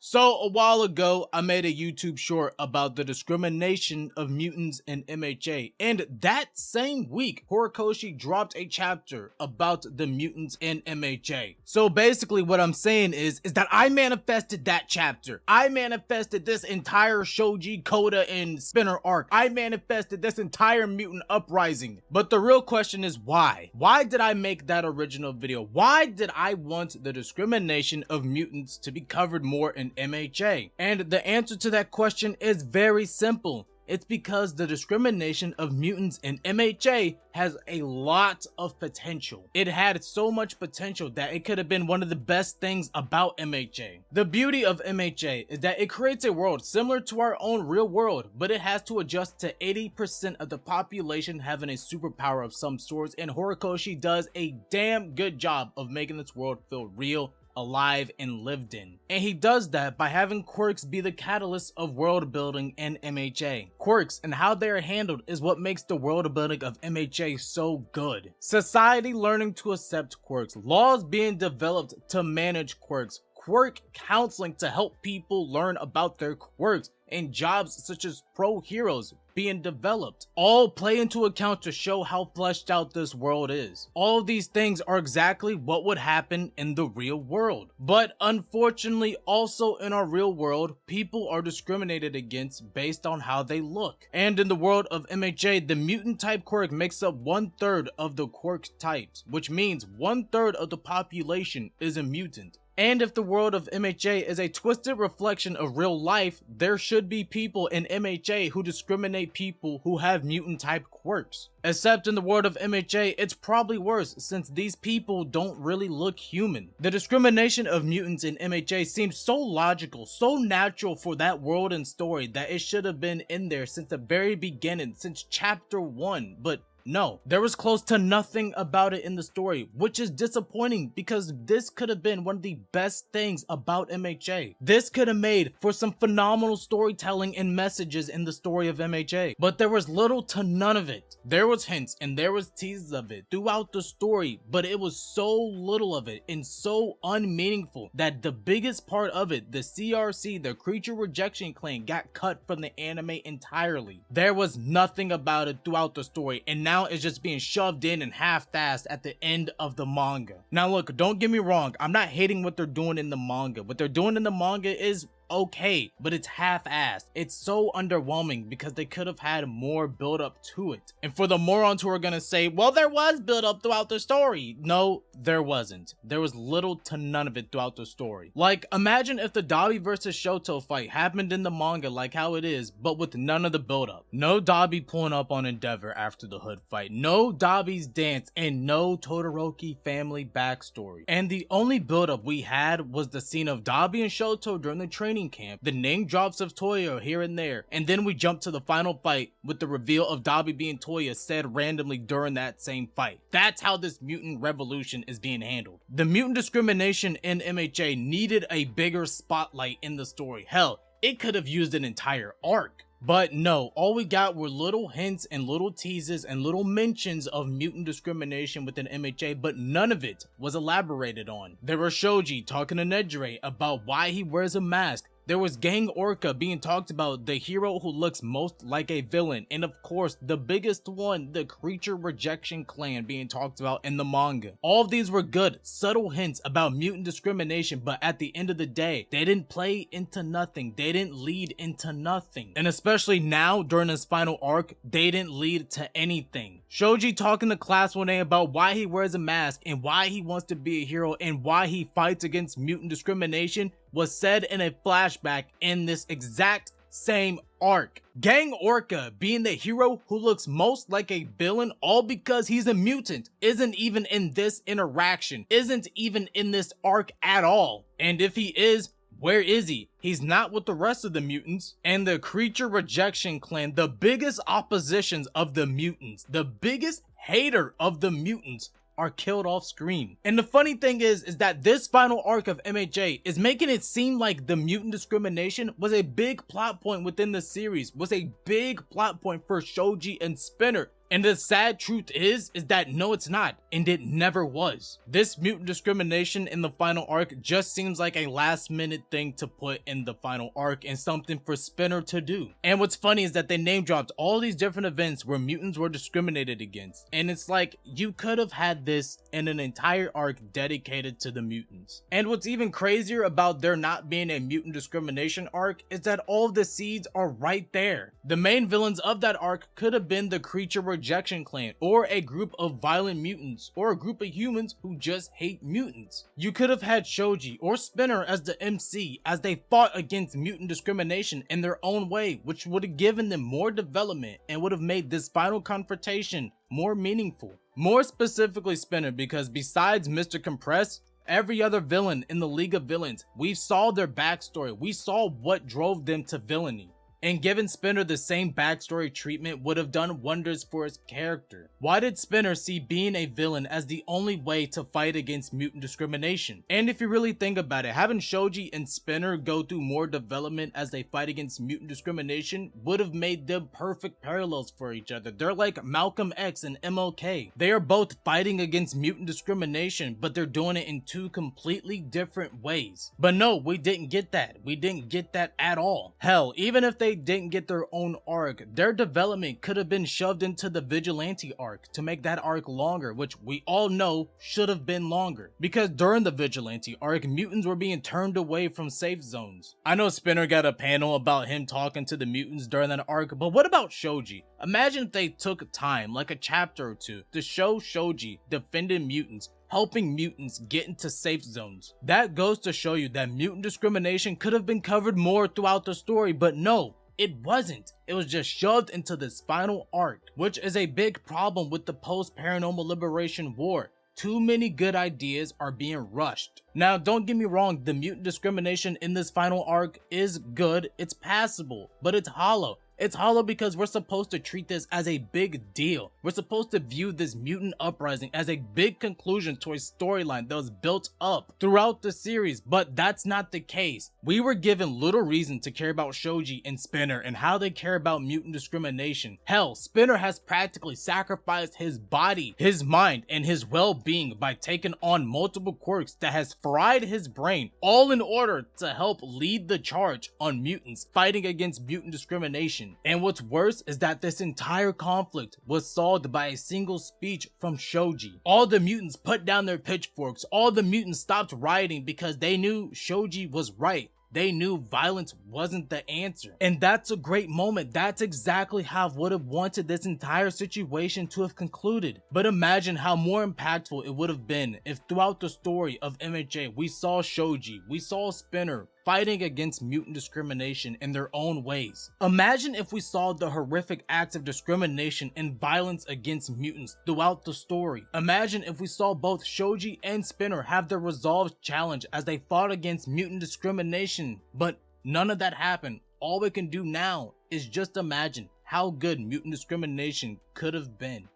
So a while ago, I made a YouTube short about the discrimination of mutants in MHA, and that same week, Horikoshi dropped a chapter about the mutants in MHA. So basically what I'm saying is that I manifested that chapter. I manifested this entire Shoji, Koda, and Spinner arc. I manifested this entire mutant uprising. But the real question is why? Why did I make that original video? Why did I want the discrimination of mutants to be covered more in MHA? And the answer to that question is very simple. It's because the discrimination of mutants in MHA has a lot of potential. It had so much potential that it could have been one of the best things about MHA. The beauty of MHA is that it creates a world similar to our own real world, but it has to adjust to 80% of the population having a superpower of some sort, and Horikoshi does a damn good job of making this world feel real, alive, and lived in. And he does that by having quirks be the catalyst of world building in MHA. Quirks and how they are handled is what makes the world building of MHA so good. Society learning to accept quirks, laws being developed to manage quirks, quirk counseling to help people learn about their quirks, and jobs such as pro heroes being developed all play into account to show how fleshed out this world is. All of these things are exactly what would happen in the real world. But unfortunately, also in our real world, people are discriminated against based on how they look. And in the world of MHA, the mutant type quirk makes up 1/3 of the quirk types, which means 1/3 of the population is a mutant. And if the world of MHA is a twisted reflection of real life, there should be people in MHA who discriminate people who have mutant type quirks. Except in the world of MHA, it's probably worse since these people don't really look human. The discrimination of mutants in MHA seems so logical, so natural for that world and story that it should have been in there since the very beginning, since chapter 1, but no, there was close to nothing about it in the story, which is disappointing because this could have been one of the best things about MHA. This could have made for some phenomenal storytelling and messages in the story of MHA, but there was little to none of it. There was hints and there was teases of it throughout the story, but it was so little of it and so unmeaningful that the biggest part of it, the CRC, the Creature Rejection Clan, got cut from the anime entirely. There was nothing about it throughout the story, and now it's just being shoved in and half-assed at the end of the manga. Now look, don't get me wrong, I'm not hating what they're doing in the manga. What they're doing in the manga is okay, but it's half-assed. It's so underwhelming because they could have had more build up to it. And for the morons who are gonna say, well, there was build up throughout the story. No, there wasn't. There was little to none of it throughout the story. Like, imagine if the Dabi versus Shoto fight happened in the manga like how it is, but with none of the build up. No Dabi pulling up on Endeavor after the Hood fight. No Dabi's dance, and no Todoroki family backstory. And the only build up we had was the scene of Dabi and Shoto during the training camp, the name drops of Toya here and there, and then we jump to the final fight with the reveal of Dabi being Toya said randomly during that same fight. That's how this mutant revolution is being handled. The mutant discrimination in MHA needed a bigger spotlight in the story. Hell, it could have used an entire arc. But no, all we got were little hints and little teases and little mentions of mutant discrimination within MHA, but none of it was elaborated on. There was Shoji talking to Nejire about why he wears a mask. There was Gang Orca being talked about, the hero who looks most like a villain, and of course the biggest one, the Creature Rejection Clan, being talked about in the manga. All of these were good, subtle hints about mutant discrimination, but at the end of the day, they didn't play into nothing. They didn't lead into nothing. And especially now, during this final arc, they didn't lead to anything. Shoji talking to class one day about why he wears a mask and why he wants to be a hero and why he fights against mutant discrimination was said in a flashback in this exact same arc. Gang Orca being the hero who looks most like a villain all because he's a mutant isn't even in this interaction, isn't even in this arc at all. And if he is, where is he? He's not with the rest of the mutants. And the Creature Rejection Clan, the biggest oppositions of the mutants, the biggest hater of the mutants, are killed off screen. And the funny thing is that this final arc of MHA is making it seem like the mutant discrimination was a big plot point within the series, was a big plot point for Shoji and Spinner. And the sad truth is that no, it's not, and it never was. This mutant discrimination in the final arc just seems like a last minute thing to put in the final arc and something for Spinner to do. And what's funny is that they name dropped all these different events where mutants were discriminated against, and it's like you could have had this in an entire arc dedicated to the mutants. And what's even crazier about there not being a mutant discrimination arc is that all of the seeds are right there. The main villains of that arc could have been the Creature Rejection Clan, or a group of violent mutants, or a group of humans who just hate mutants. You could have had Shoji or Spinner as the MC as they fought against mutant discrimination in their own way, which would have given them more development and would have made this final confrontation more meaningful. More specifically Spinner, because besides Mr. Compress, every other villain in the League of Villains, we saw their backstory, we saw what drove them to villainy. And giving Spinner the same backstory treatment would have done wonders for his character. Why did Spinner see being a villain as the only way to fight against mutant discrimination? And if you really think about it, having Shoji and Spinner go through more development as they fight against mutant discrimination would have made them perfect parallels for each other. They're like Malcolm X and MLK. They are both fighting against mutant discrimination, but they're doing it in two completely different ways. But no, we didn't get that. We didn't get that at all. Hell, even if they didn't get their own arc, their development could have been shoved into the Vigilante arc to make that arc longer, which we all know should have been longer, because during the Vigilante arc, mutants were being turned away from safe zones. I know Spinner got a panel about him talking to the mutants during that arc, but what about Shoji? Imagine if they took time, like a chapter or two, to show Shoji defending mutants, helping mutants get into safe zones. That goes to show you that mutant discrimination could have been covered more throughout the story, but no, it wasn't. It was just shoved into this final arc, which is a big problem with the post-Paranormal Liberation War. Too many good ideas are being rushed. Now, don't get me wrong, the mutant discrimination in this final arc is good, it's passable, but it's hollow. It's hollow because we're supposed to treat this as a big deal. We're supposed to view this mutant uprising as a big conclusion to a storyline that was built up throughout the series, but that's not the case. We were given little reason to care about Shoji and Spinner and how they care about mutant discrimination. Hell, Spinner has practically sacrificed his body, his mind, and his well-being by taking on multiple quirks that has fried his brain, all in order to help lead the charge on mutants fighting against mutant discrimination. And what's worse is that this entire conflict was solved by a single speech from Shoji. All the mutants put down their pitchforks, all the mutants stopped rioting because they knew Shoji was right. They knew violence wasn't the answer. And that's a great moment. That's exactly how I would have wanted this entire situation to have concluded. But imagine how more impactful it would have been if throughout the story of MHA, we saw Shoji, we saw Spinner fighting against mutant discrimination in their own ways. Imagine if we saw the horrific acts of discrimination and violence against mutants throughout the story. Imagine if we saw both Shoji and Spinner have their resolve challenge as they fought against mutant discrimination, but none of that happened. All we can do now is just imagine how good mutant discrimination could have been.